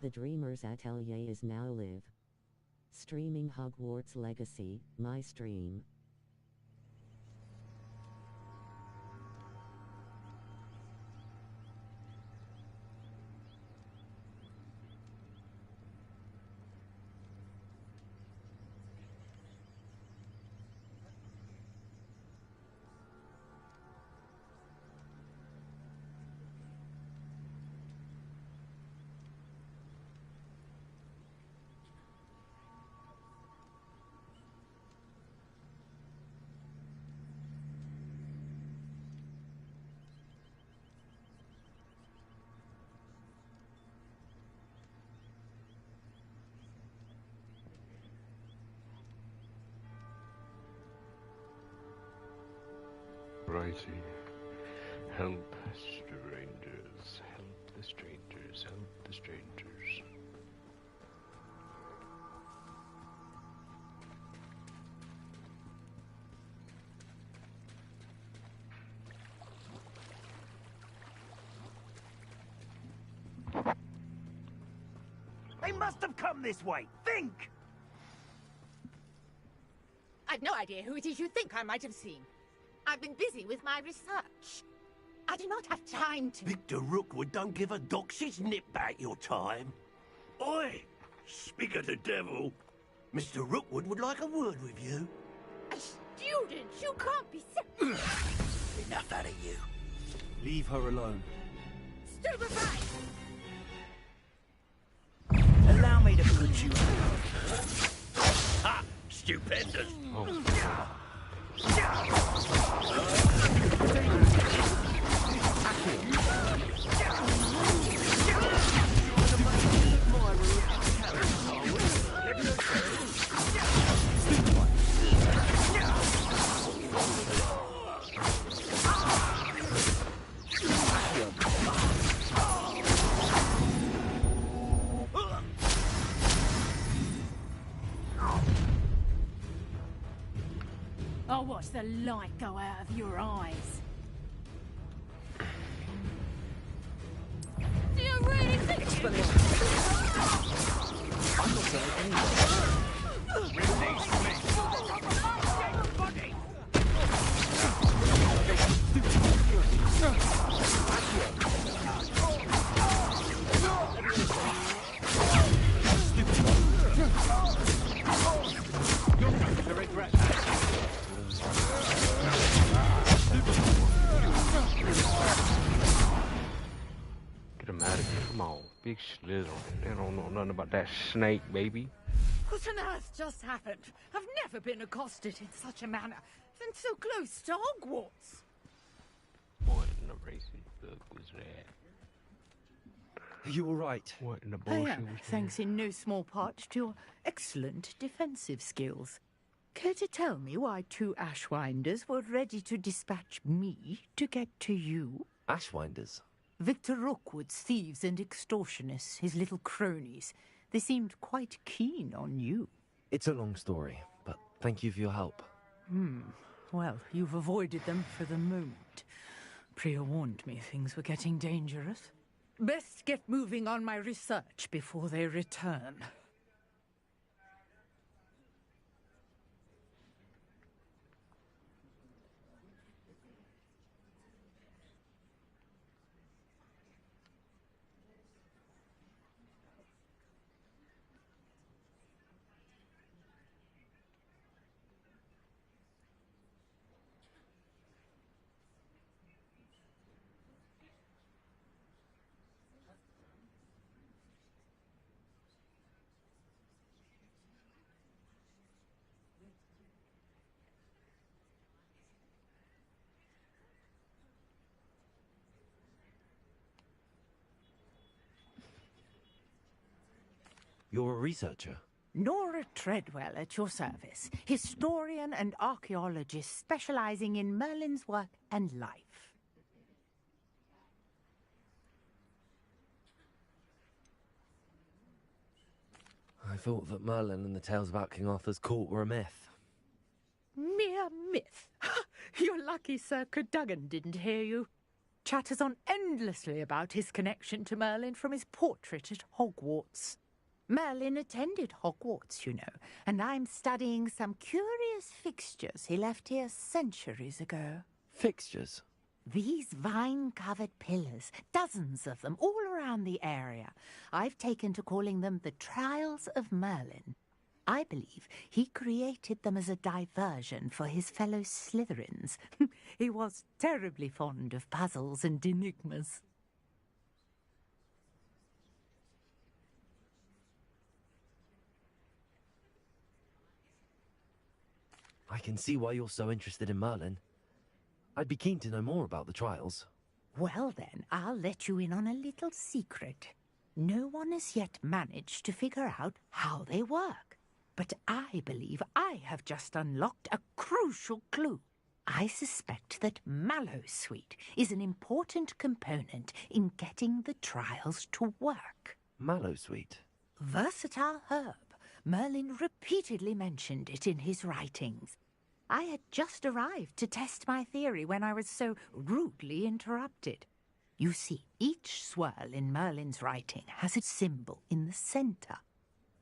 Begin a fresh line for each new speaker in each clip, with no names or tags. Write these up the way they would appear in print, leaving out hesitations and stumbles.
The Dreamer's Atelier is now live. Streaming Hogwarts Legacy, my stream.
Righty. Help strangers. Help the strangers. Help the strangers.
They must have come this way. Think!
I've no idea who it is you think I might have seen. I've been busy with my research. I do not have time to...
Victor Rookwood don't give a doxy's nip back your time. Oi! Speak of the devil. Mr. Rookwood would like a word with you.
A student? You can't be serious.
Enough out of you.
Leave her alone.
Stupefy!
Allow me to put you out. Ha! Stupendous.
Oh.
I'll watch the light go out of your eyes. Do you really think
I'm not saying anything. You're going to regret that.
Get him out of here. Come on. Big Slytherin. They don't know nothing about that snake, baby.
What on earth just happened? I've never been accosted in such a manner. And so close to Hogwarts.
What in the racing book was that?
Are you all right?
What in the
I
bullshit
am,
was
thanks in no small part to your excellent defensive skills. Care to tell me why two Ashwinders were ready to dispatch me to get to you?
Ashwinders?
Victor Rookwood's thieves and extortionists, his little cronies. They seemed quite keen on you.
It's a long story, but thank you for your help.
Well, you've avoided them for the moment. Priya warned me things were getting dangerous. Best get moving on my research before they return.
You're a researcher?
Nora Treadwell at your service, historian and archaeologist specializing in Merlin's work and life.
I thought that Merlin and the tales about King Arthur's court were a myth.
Mere myth. You're lucky Sir Cadogan didn't hear you. chatters on endlessly about his connection to Merlin from his portrait at Hogwarts. Merlin attended Hogwarts, you know, and I'm studying some curious fixtures he left here centuries ago.
Fixtures?
These vine-covered pillars, dozens of them, all around the area. I've taken to calling them the Trials of Merlin. I believe he created them as a diversion for his fellow Slytherins. He was terribly fond of puzzles and enigmas.
I can see why you're so interested in Merlin. I'd be keen to know more about the trials.
Well then, I'll let you in on a little secret. No one has yet managed to figure out how they work. But I believe I have just unlocked a crucial clue. I suspect that mallowsweet is an important component in getting the trials to work.
Mallowsweet?
Versatile herb. Merlin repeatedly mentioned it in his writings. I had just arrived to test my theory when I was so rudely interrupted. You see, each swirl in Merlin's writing has a symbol in the centre.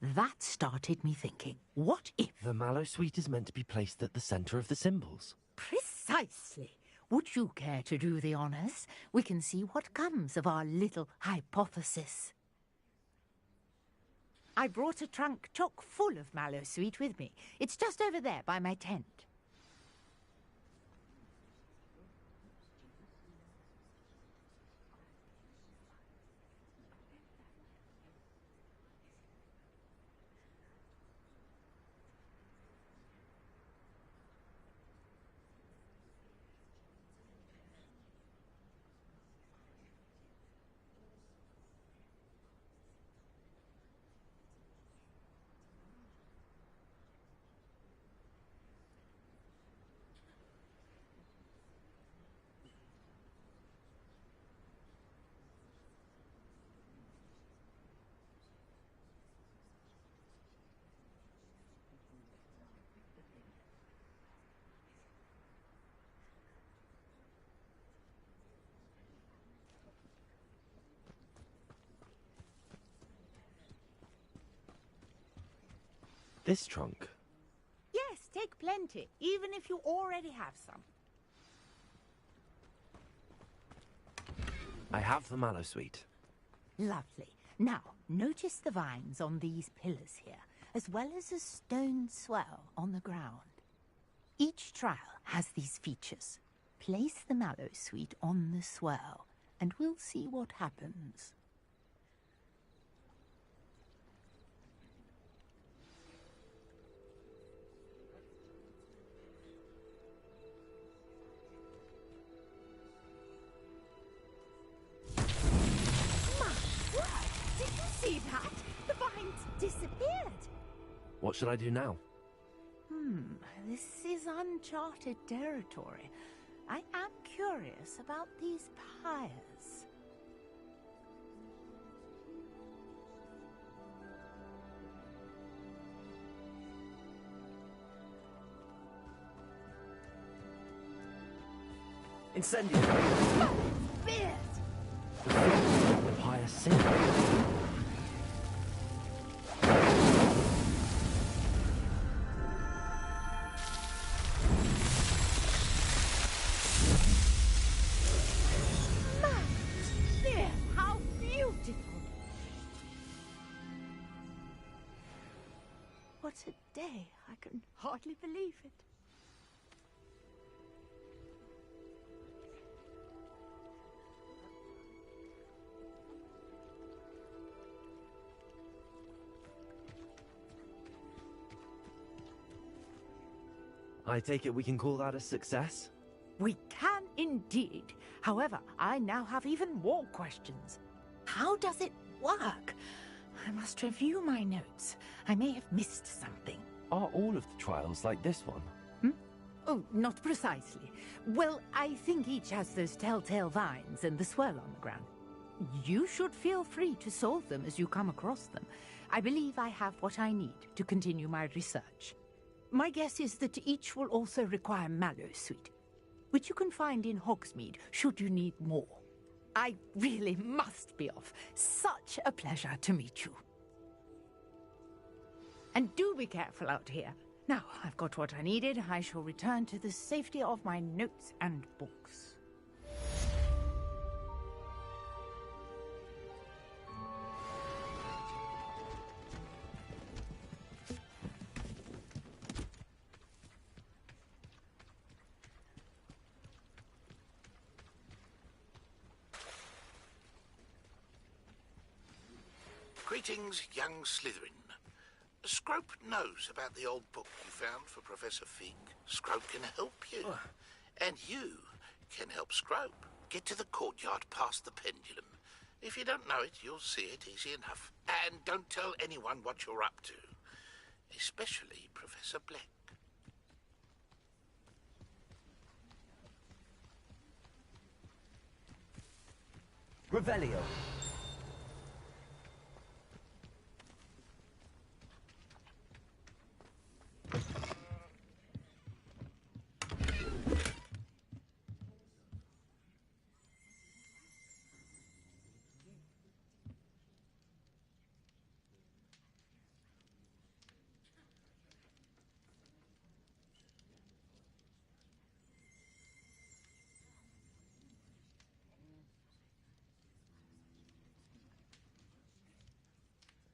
That started me thinking, what if...
The mallowsweet is meant to be placed at the centre of the symbols.
Precisely. Would you care to do the honours? We can see what comes of our little hypothesis. I brought a trunk chock full of mallowsweet with me. It's just over there by my tent.
This trunk?
Yes, take plenty, even if you already have some.
I have the mallowsweet.
Lovely. Now, notice the vines on these pillars here, as well as a stone swell on the ground. Each trial has these features. Place the mallowsweet on the swell, and we'll see what happens. See that? The vines disappeared.
What should I do now?
This is uncharted territory. I am curious about these pyres.
Incendiary!
Beard!
The pyre sink.
What a day! I can hardly believe it.
I take it we can call that a success?
We can indeed. However, I now have even more questions. How does it work? I must review my notes. I may have missed something.
Are all of the trials like this one?
Oh, not precisely. Well, I think each has those telltale vines and the swirl on the ground. You should feel free to solve them as you come across them. I believe I have what I need to continue my research. My guess is that each will also require mallowsweet. which you can find in Hogsmeade should you need more. I really must be off. Such a pleasure to meet you. And do be careful out here. Now, I've got what I needed. I shall return to the safety of my notes and books.
Greetings, young Slytherin. Scrope knows about the old book you found for Professor Fig. Scrope can help you. And you can help Scrope. Get to the courtyard past the pendulum. If you don't know it, you'll see it easy enough. And don't tell anyone what you're up to. Especially Professor Black.
Revelio.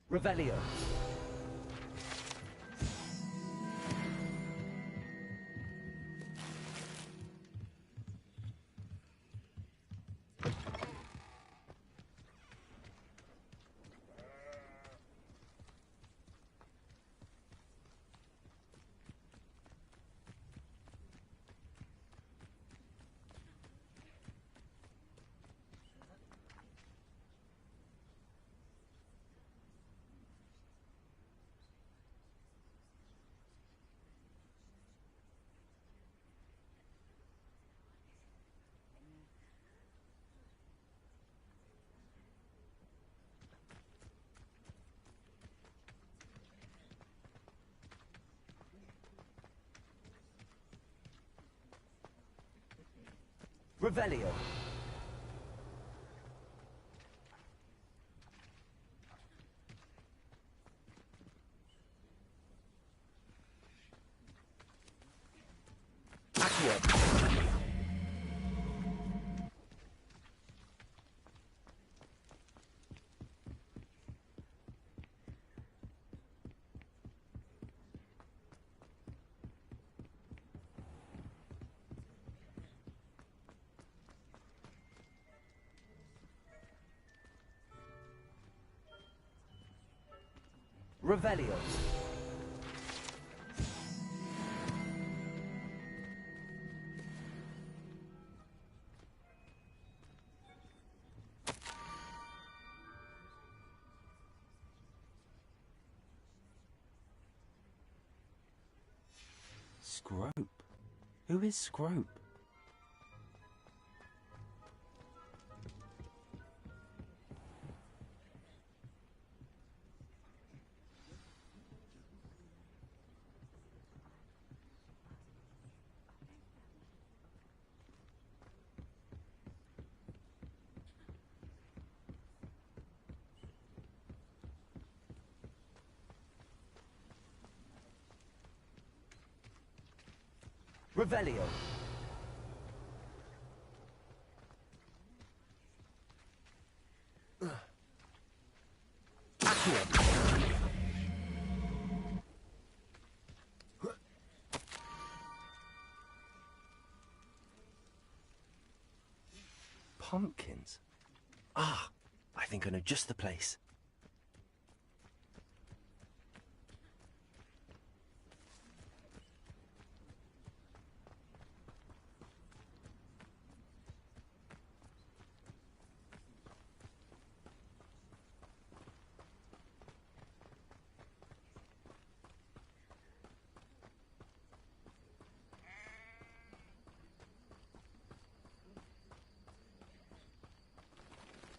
Revelio. Revelio. Accio. Revelio.
Scrope? Who is Scrope?
Revelio. Accio.
Pumpkins?
Ah, I think I know just the place.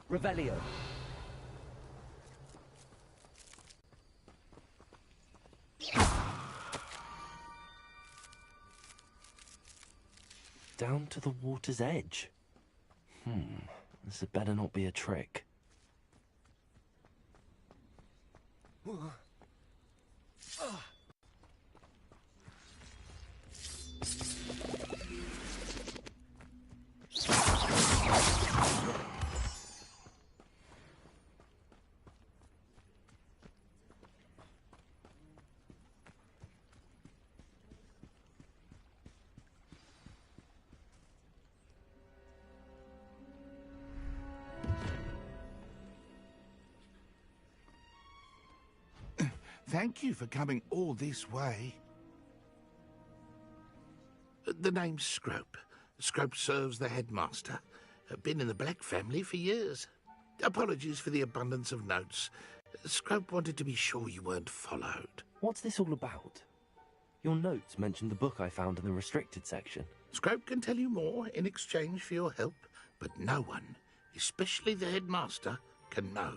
Revelio. Down to the water's edge. This had better not be a trick.
Thank you for coming all this way. The name's Scrope. Scrope serves the headmaster. Been in the Black family for years. Apologies for the abundance of notes. Scrope wanted to be sure you weren't followed.
What's this all about? Your notes mentioned the book I found in the restricted section.
Scrope can tell you more in exchange for your help, but no one, especially the headmaster, can know.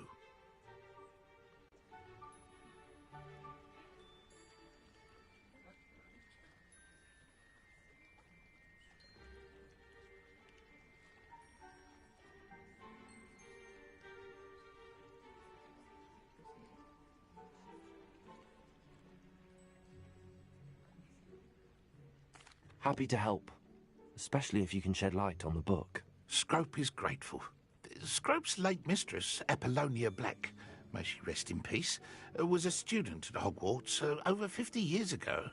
Happy to help, especially if you can shed light on the book.
Scrope is grateful. Scrope's late mistress, Apollonia Black, may she rest in peace, was a student at Hogwarts over 50 years ago.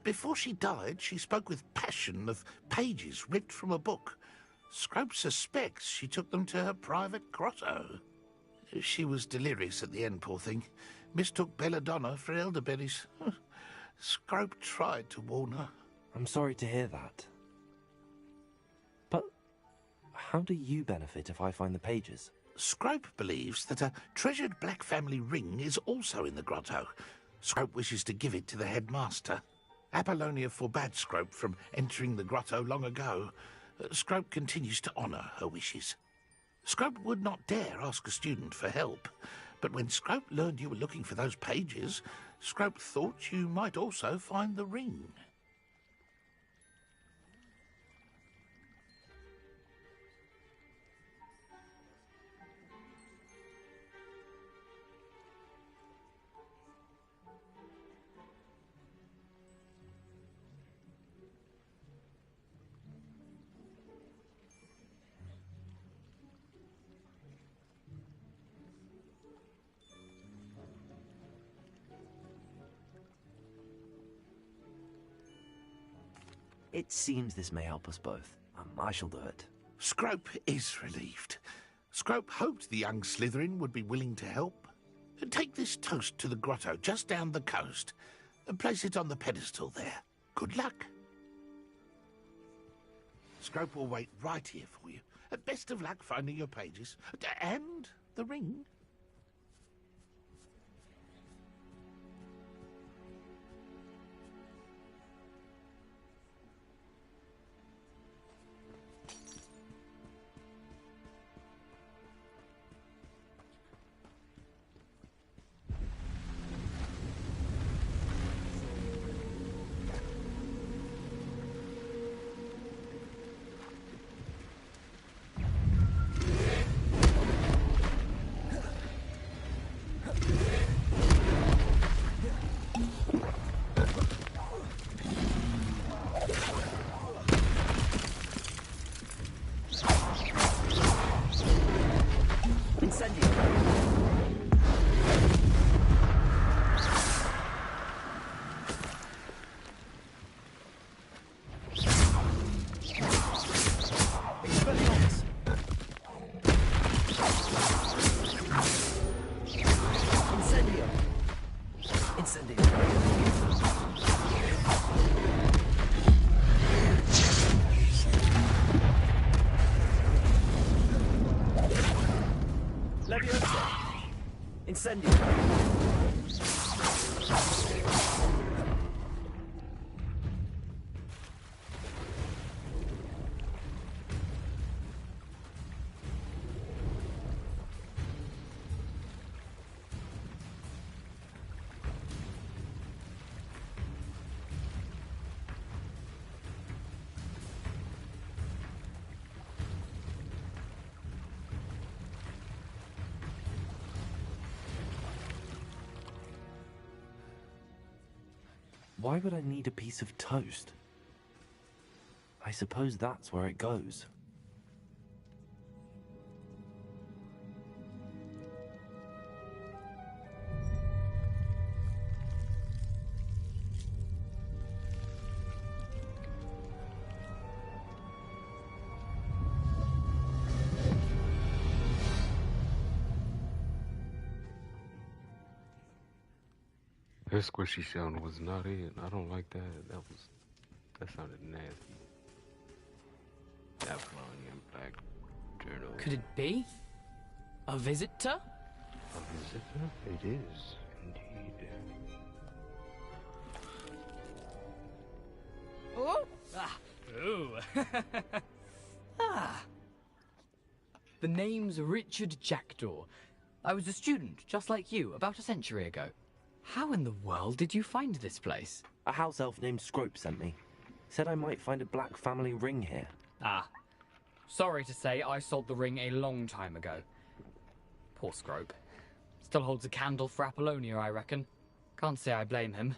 Before she died, she spoke with passion of pages ripped from a book. Scrope suspects she took them to her private grotto. She was delirious at the end, poor thing. Mistook belladonna for elderberries. Scrope tried to warn her.
I'm sorry to hear that. But how do you benefit if I find the pages?
Scrope believes that a treasured Black family ring is also in the grotto. Scrope wishes to give it to the headmaster. Apollonia forbade Scrope from entering the grotto long ago. Scrope continues to honour her wishes. Scrope would not dare ask a student for help, but when Scrope learned you were looking for those pages, Scrope thought you might also find the ring.
It seems this may help us both. I shall do it.
Scrope is relieved. Scrope hoped the young Slytherin would be willing to help. Take this toast to the grotto just down the coast and place it on the pedestal there. Good luck. Scrope will wait right here for you. Best of luck finding your pages. And the ring.
Why would I need a piece of toast? I suppose that's where it goes.
Her squishy sound was not it. I don't like that. That sounded nasty. Babylonian Black Journal.
Could it be? A visitor?
A visitor? It is, indeed.
Oh! Ah! Ooh! Ah! The name's Richard Jackdaw. I was a student, just like you, about a century ago. How in the world did you find this place?
A house elf named Scrope sent me. Said I might find a black family ring here.
Ah. Sorry to say, I sold the ring a long time ago. Poor Scrope. Still holds a candle for Apollonia, I reckon. Can't say I blame him.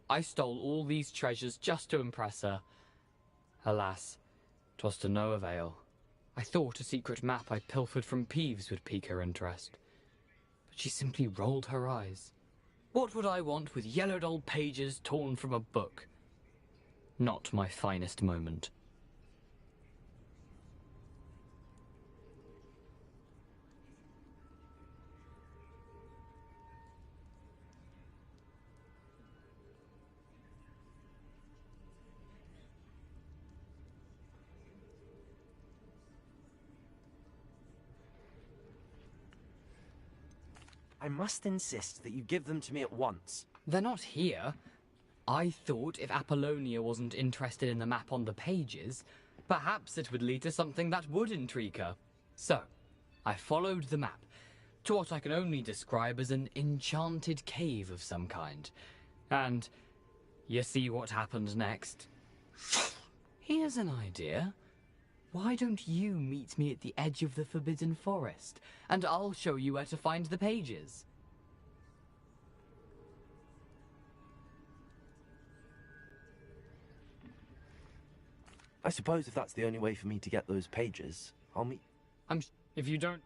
I stole all these treasures just to impress her. Alas, 'twas to no avail. I thought a secret map I pilfered from Peeves would pique her interest. But she simply rolled her eyes. What would I want with yellowed old pages torn from a book? Not my finest moment.
I must insist that you give them to me at once.
They're not here. I thought if Apollonia wasn't interested in the map on the pages, perhaps it would lead to something that would intrigue her. So, I followed the map to what I can only describe as an enchanted cave of some kind. And you see what happened next? Here's an idea. Why don't you meet me at the edge of the Forbidden Forest, and I'll show you where to find the pages?
I suppose if that's the only way for me to get those pages, I'll meet...
If you don't